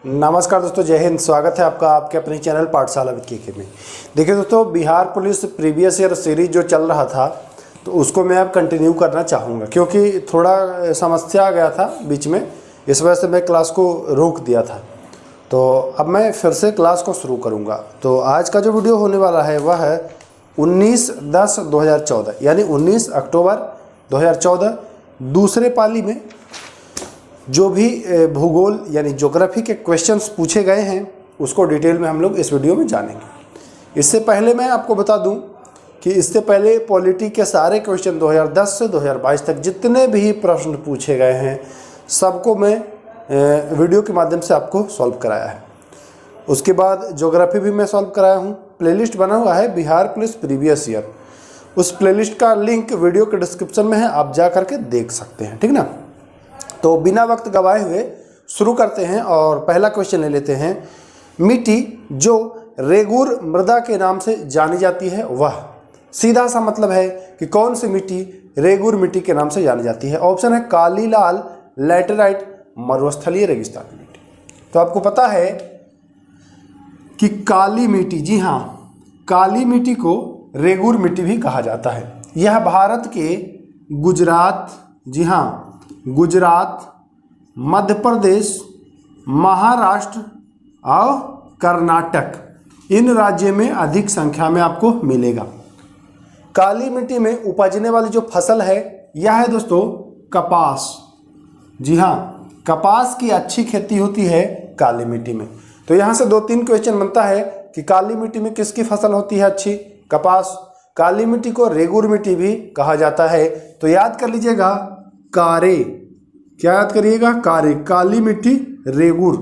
नमस्कार दोस्तों, जय हिंद। स्वागत है आपका आपके अपने चैनल पाठशाला विद के में। देखिए दोस्तों, Bihar police previous year series जो चल रहा था तो उसको मैं अब कंटिन्यू करना चाहूँगा, क्योंकि थोड़ा समस्या आ गया था बीच में, इस वजह से मैं क्लास को रोक दिया था। तो अब मैं फिर से क्लास को शुरू करूँगा। तो आज का जो वीडियो होने वाला है वह है 19/10/2014 यानी 19 अक्टूबर 2014 दूसरे पाली में जो भी भूगोल यानी ज्योग्राफी के क्वेश्चंस पूछे गए हैं उसको डिटेल में हम लोग इस वीडियो में जानेंगे। इससे पहले मैं आपको बता दूं कि इससे पहले पॉलिटी के सारे क्वेश्चन 2010 से 2022 तक जितने भी प्रश्न पूछे गए हैं सबको मैं वीडियो के माध्यम से आपको सॉल्व कराया है। उसके बाद ज्योग्राफी भी मैं सॉल्व कराया हूँ। प्लेलिस्ट बना हुआ है बिहार पुलिस प्रीवियस ईयर, उस प्लेलिस्ट का लिंक वीडियो के डिस्क्रिप्शन में है, आप जा करके देख सकते हैं, ठीक ना। तो बिना वक्त गवाए हुए शुरू करते हैं और पहला क्वेश्चन ले लेते हैं। मिट्टी जो रेगुर मृदा के नाम से जानी जाती है वह, सीधा सा मतलब है कि कौन सी मिट्टी रेगुर मिट्टी के नाम से जानी जाती है। ऑप्शन है काली लाल, लैटेराइट, मरुस्थलीय रेगिस्तान मिट्टी। तो आपको पता है कि काली मिट्टी, जी हाँ, काली मिट्टी को रेगुर मिट्टी भी कहा जाता है। यह भारत के गुजरात, जी हाँ, गुजरात, मध्य प्रदेश, महाराष्ट्र और कर्नाटक, इन राज्यों में अधिक संख्या में आपको मिलेगा। काली मिट्टी में उपजने वाली जो फसल है यह है दोस्तों कपास। जी हाँ, कपास की अच्छी खेती होती है काली मिट्टी में। तो यहाँ से 2-3 क्वेश्चन बनता है कि काली मिट्टी में किसकी फसल होती है अच्छी, कपास। काली मिट्टी को रेगुर मिट्टी भी कहा जाता है। तो याद कर लीजिएगा कारे, क्या याद करिएगा, कारे, काली मिट्टी रेगुर,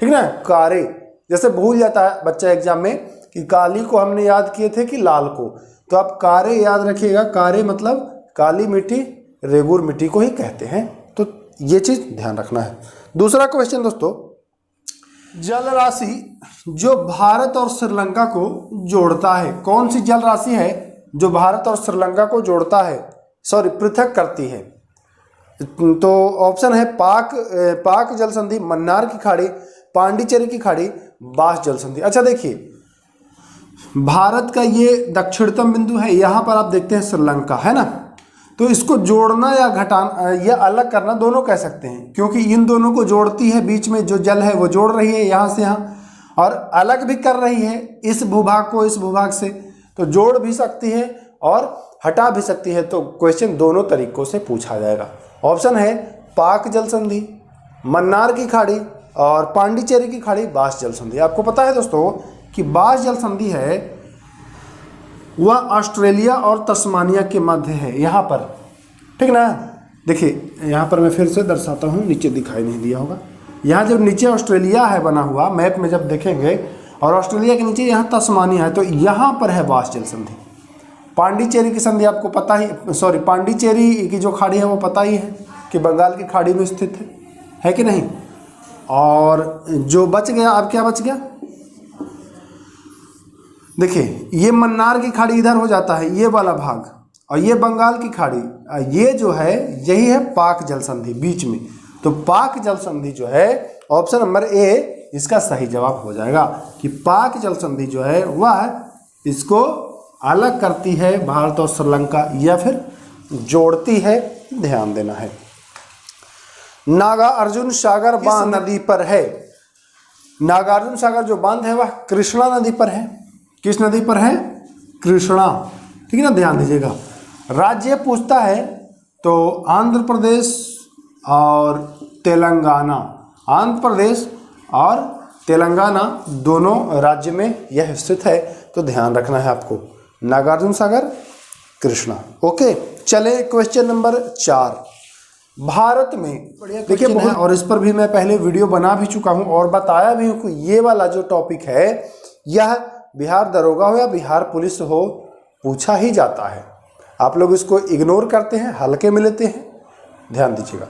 ठीक ना, कारे। जैसे भूल जाता है बच्चा एग्जाम में कि काली को हमने याद किए थे कि लाल को, तो आप कारे याद रखिएगा। कारे मतलब काली मिट्टी रेगुर मिट्टी को ही कहते हैं, तो ये चीज ध्यान रखना है। दूसरा क्वेश्चन दोस्तों, जल राशि जो भारत और श्रीलंका को जोड़ता है, कौन सी जल राशि है जो भारत और श्रीलंका को जोड़ता है, सॉरी पृथक करती है। तो ऑप्शन है पाक जल संधि, मन्नार की खाड़ी, पांडिचेरी की खाड़ी, बास जल संधि। अच्छा देखिए, भारत का ये दक्षिणतम बिंदु है, यहाँ पर आप देखते हैं श्रीलंका है ना, तो इसको जोड़ना या घटाना या अलग करना दोनों कह सकते हैं, क्योंकि इन दोनों को जोड़ती है, बीच में जो जल है वो जोड़ रही है यहाँ से यहाँ, और अलग भी कर रही है इस भूभाग को इस भूभाग से, तो जोड़ भी सकती है और हटा भी सकती है। तो क्वेश्चन दोनों तरीकों से पूछा जाएगा। ऑप्शन है पाक जल संधि, मन्नार की खाड़ी और पांडिचेरी की खाड़ी, बास जल संधि। आपको पता है दोस्तों कि बास जल संधि है वह ऑस्ट्रेलिया और तस्मानिया के मध्य है, यहाँ पर, ठीक ना। देखिए यहाँ पर मैं फिर से दर्शाता हूँ, नीचे दिखाई नहीं दिया होगा, यहाँ जब नीचे ऑस्ट्रेलिया है बना हुआ मैप में जब देखेंगे, और ऑस्ट्रेलिया के नीचे यहाँ तस्मानिया है, तो यहाँ पर है बास जल संधि। पांडिचेरी की संधि आपको पता ही, सॉरी पांडिचेरी की जो खाड़ी है वो पता ही है कि बंगाल की खाड़ी में स्थित है कि नहीं। और जो बच गया, अब क्या बच गया, देखिए ये मन्नार की खाड़ी इधर हो जाता है, ये वाला भाग, और ये बंगाल की खाड़ी, ये जो है यही है पाक जल संधि बीच में। तो पाक जल संधि जो है ऑप्शन नंबर ए इसका सही जवाब हो जाएगा कि पाक जल संधि जो है वह इसको अलग करती है भारत और श्रीलंका, या फिर जोड़ती है, ध्यान देना है। नागार्जुन सागर बांध नदी पर है, नागार्जुन सागर जो बांध है वह कृष्णा नदी पर है। किस नदी पर है, कृष्णा, ठीक है ना, ध्यान दीजिएगा। राज्य पूछता है तो आंध्र प्रदेश और तेलंगाना, आंध्र प्रदेश और तेलंगाना दोनों राज्य में यह स्थित है, तो ध्यान रखना है आपको, नागार्जुन सागर, कृष्णा। ओके, चले क्वेश्चन नंबर 4। भारत में देखिए बहुत, और इस पर भी मैं पहले वीडियो बना भी चुका हूं और बताया भी हूं कि ये वाला जो टॉपिक है यह बिहार दरोगा हो या बिहार पुलिस हो पूछा ही जाता है। आप लोग इसको इग्नोर करते हैं, हल्के में लेते हैं, ध्यान दीजिएगा।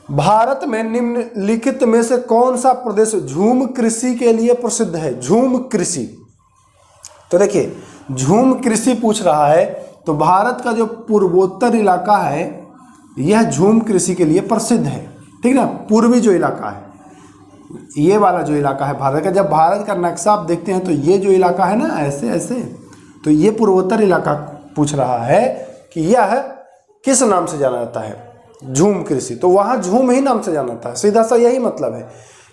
भारत में निम्नलिखित में से कौन सा प्रदेश झूम कृषि के लिए प्रसिद्ध है, झूम कृषि। तो देखिए झूम कृषि पूछ रहा है, तो भारत का जो पूर्वोत्तर इलाका है यह झूम कृषि के लिए प्रसिद्ध है, ठीक ना, पूर्वी जो इलाका है। ये वाला जो इलाका है भारत का, जब भारत का नक्शा आप देखते हैं तो ये जो इलाका है ना ऐसे ऐसे, तो ये पूर्वोत्तर इलाका पूछ रहा है कि यह किस नाम से जाना जाता है, झूम कृषि। तो वहाँ झूम ही नाम से जाना जाता है, सीधा सा यही मतलब है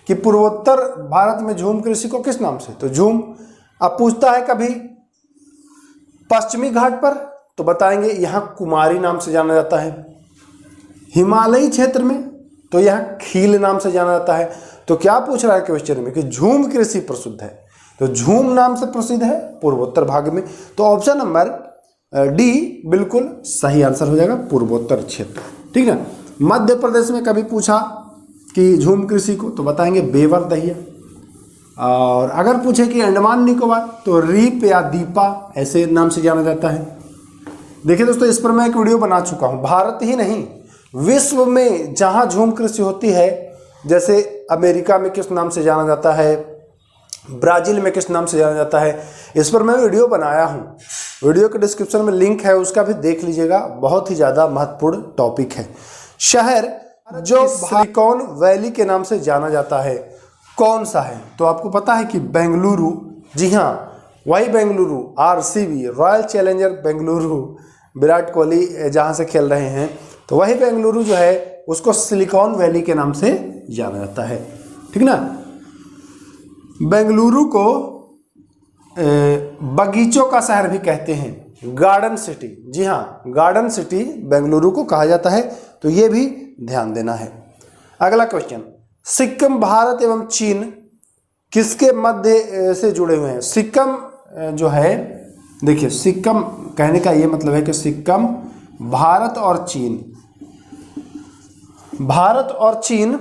कि पूर्वोत्तर भारत में झूम कृषि को किस नाम से, तो झूम। अब पूछता है कभी पश्चिमी घाट पर, तो बताएंगे यहाँ कुमारी नाम से जाना जाता है। हिमालयी क्षेत्र में तो यह खील नाम से जाना जाता है। तो क्या पूछ रहा है क्वेश्चन में कि झूम कृषि प्रसिद्ध है, तो झूम नाम से प्रसिद्ध है पूर्वोत्तर भाग में। तो ऑप्शन नंबर डी बिल्कुल सही आंसर हो जाएगा, पूर्वोत्तर क्षेत्र। ठीक है। मध्य प्रदेश में कभी पूछा कि झूम कृषि को, तो बताएंगे बेवर दहिया। और अगर पूछे कि अंडमान निकोबार, तो रीप या दीपा ऐसे नाम से जाना जाता है। देखिए दोस्तों, इस पर मैं एक वीडियो बना चुका हूँ। भारत ही नहीं, विश्व में जहाँ झूम कृषि होती है, जैसे अमेरिका में किस नाम से जाना जाता है, ब्राज़ील में किस नाम से जाना जाता है, इस पर मैं वीडियो बनाया हूँ। वीडियो के डिस्क्रिप्शन में लिंक है, उसका भी देख लीजिएगा। बहुत ही ज़्यादा महत्वपूर्ण टॉपिक है। शहर जो सिलिकॉन वैली के नाम से जाना जाता है कौन सा है, तो आपको पता है कि बेंगलुरु। जी हाँ, वही Bengaluru, RCB royal challenger Bengaluru, Virat Kohli जहाँ से खेल रहे हैं, तो वही बेंगलुरु जो है उसको सिलिकॉन वैली के नाम से जाना जाता है। ठीक ना। बेंगलुरु को बगीचों का शहर भी कहते हैं, गार्डन सिटी। जी हाँ, गार्डन सिटी बेंगलुरु को कहा जाता है, तो ये भी ध्यान देना है। अगला क्वेश्चन, सिक्किम भारत एवं चीन किसके मध्य से जुड़े हुए हैं। सिक्किम जो है, देखिए सिक्किम कहने का ये मतलब है कि सिक्किम भारत और चीन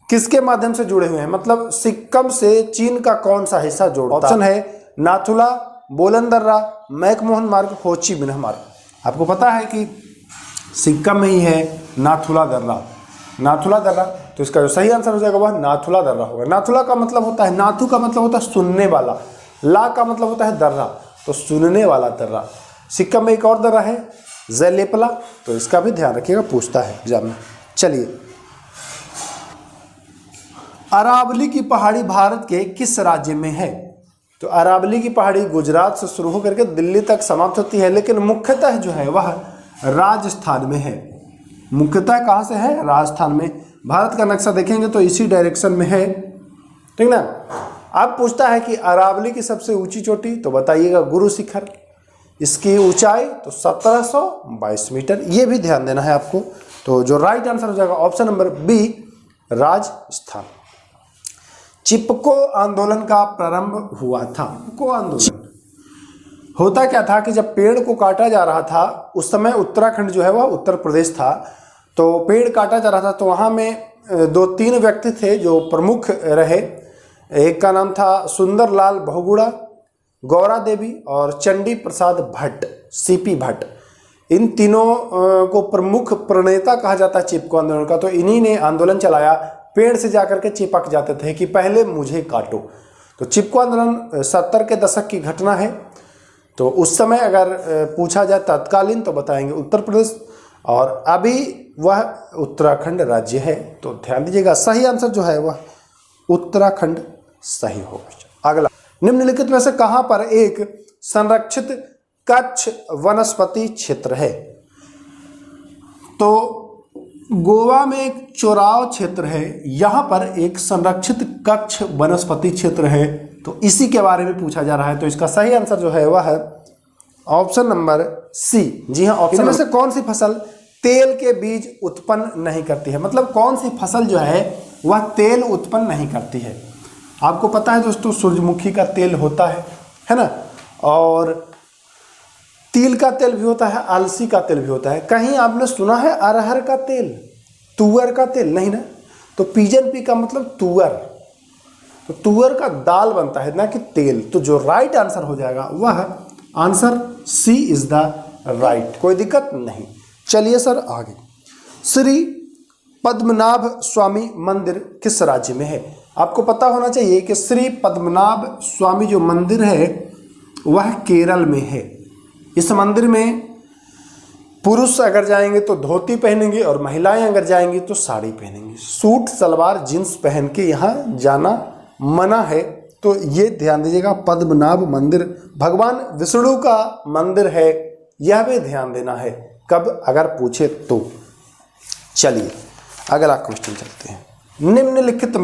किसके माध्यम से जुड़े हुए हैं, मतलब सिक्किम से चीन का कौन सा हिस्सा जोड़ता है। ऑप्शन है नाथुला, बोलन दर्रा, मैकमोहन मार्ग, हो ची मिन्ह मार्ग। आपको पता है कि सिक्किम में ही है नाथुला दर्रा, तो इसका जो सही आंसर हो जाएगा वह नाथुला दर्रा होगा। नाथुला का मतलब होता है, नाथु का मतलब होता है सुनने वाला, ला का मतलब होता है दर्रा, तो सुनने वाला दर्रा। सिक्किम में एक और दर्रा है ज़ैलेपला, तो इसका भी ध्यान रखिएगा, पूछता है एग्जाम में। चलिए, अरावली की पहाड़ी भारत के किस राज्य में है, तो अरावली की पहाड़ी गुजरात से शुरू होकर के दिल्ली तक समाप्त होती है, लेकिन मुख्यतः जो है वह राजस्थान में है। मुख्यतः कहाँ से है, राजस्थान में। भारत का नक्शा देखेंगे तो इसी डायरेक्शन में है। ठीक ना। अब पूछता है कि अरावली की सबसे ऊंची चोटी, तो बताइएगा गुरु शिखर। इसकी ऊंचाई तो 1722 मीटर, ये भी ध्यान देना है आपको। तो जो राइट आंसर हो जाएगा ऑप्शन नंबर बी, राजस्थान। चिपको आंदोलन का प्रारंभ हुआ था। चिपको आंदोलन होता क्या था कि जब पेड़ को काटा जा रहा था, उस समय उत्तराखंड जो है वह उत्तर प्रदेश था, तो पेड़ काटा जा रहा था, तो वहाँ में 2-3 व्यक्ति थे जो प्रमुख रहे। एक का नाम था सुंदरलाल बहुगुणा, गौरा देवी और चंडी प्रसाद भट्ट, सीपी भट्ट। इन तीनों को प्रमुख प्रणेता कहा जाता है चिपको आंदोलन का। तो इन्हीं ने आंदोलन चलाया, पेड़ से जाकर के चिपक जाते थे कि पहले मुझे काटो। तो चिपको आंदोलन 70 के दशक की घटना है। तो उस समय अगर पूछा जाए तत्कालीन, तो बताएंगे उत्तर प्रदेश, और अभी वह उत्तराखंड राज्य है। तो ध्यान दीजिएगा, सही आंसर जो है वह उत्तराखंड सही होगा। अगला, निम्नलिखित में से कहां पर एक संरक्षित कच्छ वनस्पति क्षेत्र है, तो गोवा में एक चोराव क्षेत्र है, यहां पर एक संरक्षित कच्छ वनस्पति क्षेत्र है, तो इसी के बारे में पूछा जा रहा है। तो इसका सही आंसर जो है वह है ऑप्शन नंबर सी। जी हाँ, ऑप्शन में से कौन सी फसल तेल के बीज उत्पन्न नहीं करती है, मतलब कौन सी फसल जो है वह तेल उत्पन्न नहीं करती है। आपको पता है दोस्तों, सूरजमुखी का तेल होता है ना, और तिल का तेल भी होता है, अलसी का तेल भी होता है। कहीं आपने सुना है अरहर का तेल, तुअर का तेल? नहीं ना। तो पिजन पी का मतलब तुअर, तो तुअर का दाल बनता है ना कि तेल। तो जो राइट आंसर हो जाएगा वह answer C is the right, कोई दिक्कत नहीं। चलिए सर आगे, श्री पद्मनाभ स्वामी मंदिर किस राज्य में है? आपको पता होना चाहिए कि श्री पद्मनाभ स्वामी जो मंदिर है वह केरल में है। इस मंदिर में पुरुष अगर जाएंगे तो धोती पहनेंगे और महिलाएं अगर जाएंगी तो साड़ी पहनेंगी। सूट सलवार जींस पहन के यहाँ जाना मना है। तो ये ध्यान दीजिएगा, पद्मनाभ मंदिर भगवान विष्णु का मंदिर है, यह भी ध्यान देना है कब अगर पूछे तो। चलिए अगला क्वेश्चन चलते हैं। निम्नलिखित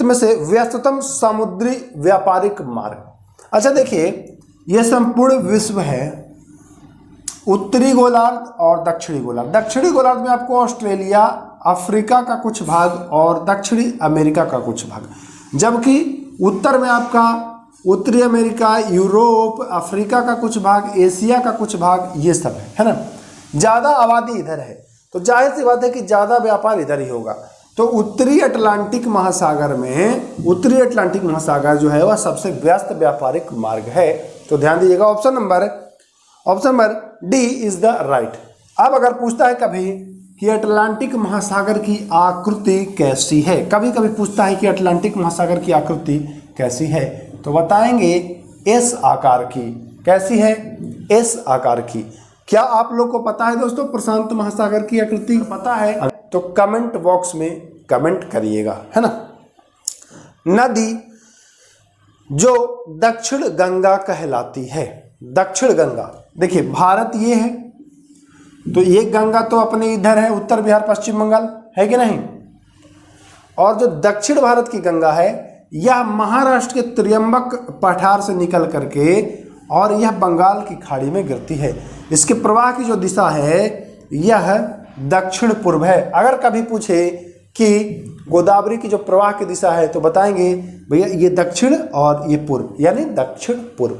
में से व्यस्ततम समुद्री व्यापारिक मार्ग। अच्छा देखिए, यह संपूर्ण विश्व है, उत्तरी गोलार्ध और दक्षिणी गोलार्ध। दक्षिणी गोलार्ध में आपको ऑस्ट्रेलिया, अफ्रीका का कुछ भाग और दक्षिणी अमेरिका का कुछ भाग, जबकि उत्तर में आपका उत्तरी अमेरिका, यूरोप, अफ्रीका का कुछ भाग, एशिया का कुछ भाग, ये सब है ना। ज़्यादा आबादी इधर है तो जाहिर सी बात है कि ज़्यादा व्यापार इधर ही होगा। तो उत्तरी अटलांटिक महासागर में, उत्तरी अटलांटिक महासागर जो है वह सबसे व्यस्त व्यापारिक मार्ग है। तो ध्यान दीजिएगा, option number D is the right. अब अगर पूछता है कभी कि अटलांटिक महासागर की आकृति कैसी है, कभी कभी पूछता है कि अटलांटिक महासागर की आकृति कैसी है, तो बताएंगे एस आकार की। कैसी है? एस आकार की। क्या आप लोग को पता है दोस्तों प्रशांत महासागर की आकृति? पता है तो कमेंट बॉक्स में कमेंट करिएगा, है ना। नदी जो दक्षिण गंगा कहलाती है, दक्षिण गंगा, देखिए भारत ये है तो ये गंगा तो अपने इधर है, उत्तर बिहार पश्चिम बंगाल, है कि नहीं। और जो दक्षिण भारत की गंगा है यह महाराष्ट्र के त्र्यंबक पठार से निकल करके और यह बंगाल की खाड़ी में गिरती है। इसके प्रवाह की जो दिशा है यह दक्षिण पूर्व है। अगर कभी पूछे कि गोदावरी की जो प्रवाह की दिशा है तो बताएंगे भैया ये दक्षिण और ये पूर्व, यानी दक्षिण पूर्व।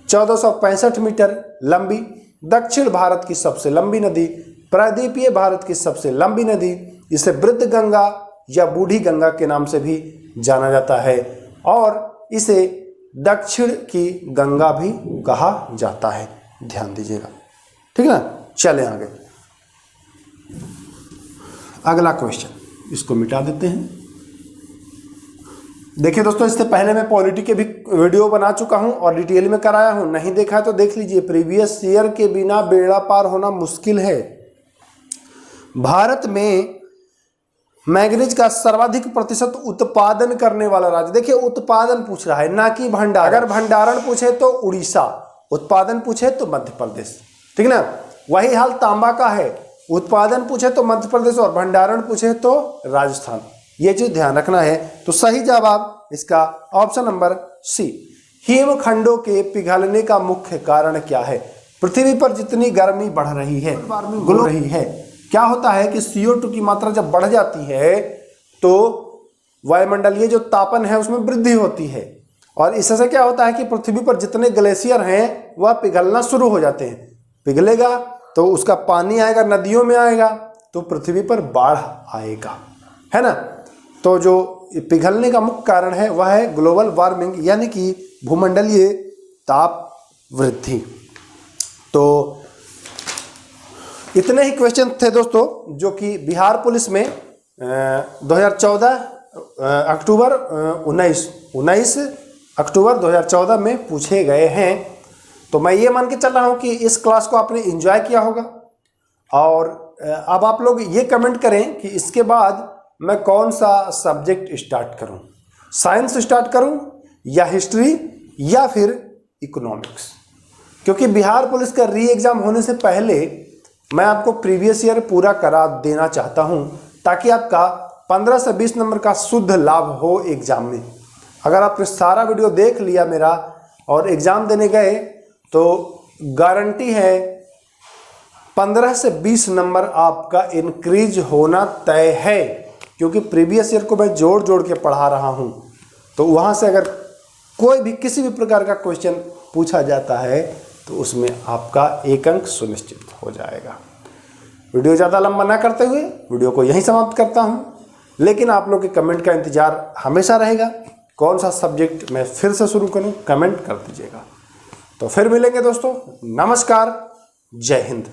1465 मीटर लंबी, दक्षिण भारत की सबसे लंबी नदी, प्रायद्वीपीय भारत की सबसे लंबी नदी, इसे वृद्ध गंगा या बूढ़ी गंगा के नाम से भी जाना जाता है और इसे दक्षिण की गंगा भी कहा जाता है। ध्यान दीजिएगा, ठीक है ना। चलें आगे, अगला क्वेश्चन, इसको मिटा देते हैं। देखिए दोस्तों, इससे पहले मैं पॉलिटी के भी वीडियो बना चुका हूं और डिटेल में कराया हूं, नहीं देखा है तो देख लीजिए। प्रीवियस ईयर के बिना बेड़ा पार होना मुश्किल है। भारत में मैंगनीज का सर्वाधिक प्रतिशत उत्पादन करने वाला राज्य, देखिए उत्पादन पूछ रहा है ना कि भंडारण। अगर भंडारण पूछे तो उड़ीसा, उत्पादन पूछे तो मध्य प्रदेश, ठीक ना। वही हाल तांबा का है, उत्पादन पूछे तो मध्य प्रदेश और भंडारण पूछे तो राजस्थान। ये चीज ध्यान रखना है। तो सही जवाब इसका ऑप्शन नंबर सी। हिमखंडों के पिघलने का मुख्य कारण क्या है? पृथ्वी पर जितनी गर्मी बढ़ रही है, ग्लो रही है, क्या होता है कि CO2 की मात्रा जब बढ़ जाती है तो वायुमंडलीय जो तापन है उसमें वृद्धि होती है और इससे क्या होता है कि पृथ्वी पर जितने ग्लेशियर हैं वह पिघलना शुरू हो जाते हैं। पिघलेगा तो उसका पानी आएगा, नदियों में आएगा तो पृथ्वी पर बाढ़ आएगा, है ना। तो जो पिघलने का मुख्य कारण है वह है ग्लोबल वार्मिंग, यानी कि भूमंडलीय ताप वृद्धि। तो इतने ही क्वेश्चन थे दोस्तों जो कि बिहार पुलिस में 2014 अक्टूबर 19 अक्टूबर 2014 में पूछे गए हैं। तो मैं ये मान के चल रहा हूँ कि इस क्लास को आपने एंजॉय किया होगा और अब आप लोग ये कमेंट करें कि इसके बाद मैं कौन सा सब्जेक्ट स्टार्ट करूं, साइंस स्टार्ट करूं या हिस्ट्री या फिर इकोनॉमिक्स। क्योंकि बिहार पुलिस का री एग्ज़ाम होने से पहले मैं आपको प्रीवियस ईयर पूरा करा देना चाहता हूं ताकि आपका 15 से 20 नंबर का शुद्ध लाभ हो एग्ज़ाम में। अगर आपने सारा वीडियो देख लिया मेरा और एग्ज़ाम देने गए तो गारंटी है 15 से 20 नंबर आपका इंक्रीज होना तय है। क्योंकि प्रीवियस ईयर को मैं जोड़ जोड़ के पढ़ा रहा हूं तो वहां से अगर कोई भी किसी भी प्रकार का क्वेश्चन पूछा जाता है तो उसमें आपका 1 अंक सुनिश्चित हो जाएगा। वीडियो ज़्यादा लंबा ना करते हुए वीडियो को यहीं समाप्त करता हूं, लेकिन आप लोग के कमेंट का इंतज़ार हमेशा रहेगा। कौन सा सब्जेक्ट मैं फिर से शुरू करूं, कमेंट कर दीजिएगा। तो फिर मिलेंगे दोस्तों, नमस्कार, जय हिंद।